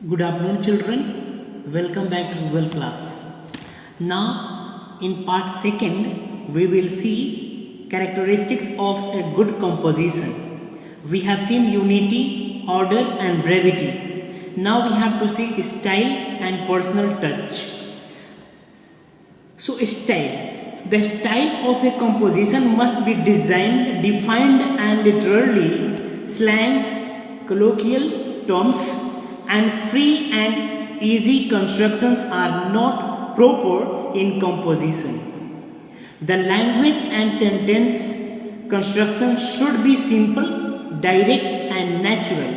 Good afternoon, children. Welcome back to Google class. Now, in part second, we will see characteristics of a good composition. We have seen unity, order, and brevity. Now we have to see style and personal touch. So, style. The style of a composition must be designed, defined, and literally slang, colloquial terms, and free and easy constructions are not proper in composition. The language and sentence construction should be simple, direct, and natural.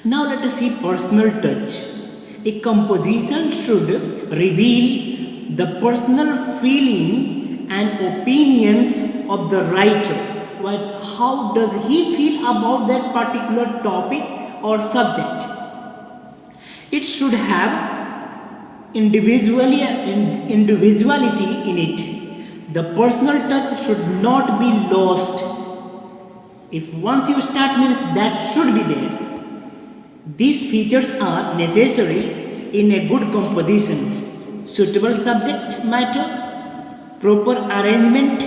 Now let us see personal touch. A composition should reveal the personal feeling and opinions of the writer. How does he feel about that particular topic or subject? It should have individuality in it. The personal touch should not be lost. If once you start means that should be there. These features are necessary in a good composition: suitable subject matter, proper arrangement,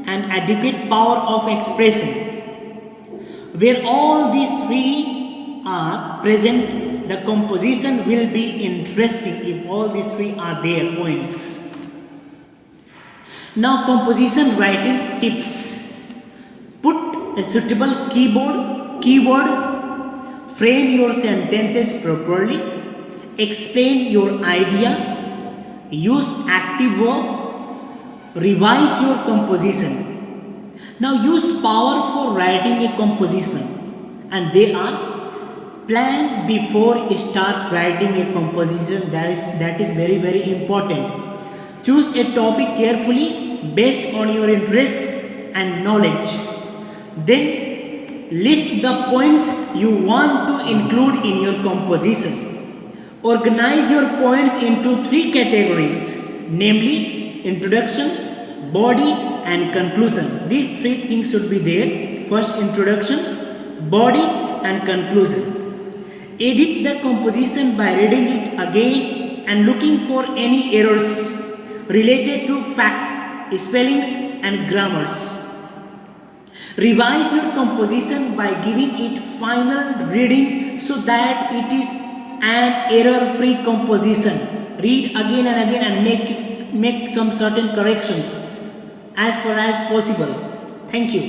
and adequate power of expression. Where all these three are present, the composition will be interesting if all these three are there points. Now composition writing tips. Put a suitable keyword, frame your sentences properly, explain your idea, use active verb, revise your composition. Now use power for writing a composition, and they are: plan before start writing a composition. That is very important. Choose a topic carefully based on your interest and knowledge. Then list the points you want to include in your composition. Organize your points into three categories, namely introduction, body, and conclusion. These three things should be there. First, introduction, body, and conclusion. Edit the composition by reading it again and looking for any errors related to facts, spellings, and grammars. Revise your composition by giving it final reading so that it is an error-free composition. Read again and again and make some certain corrections as far as possible. Thank you.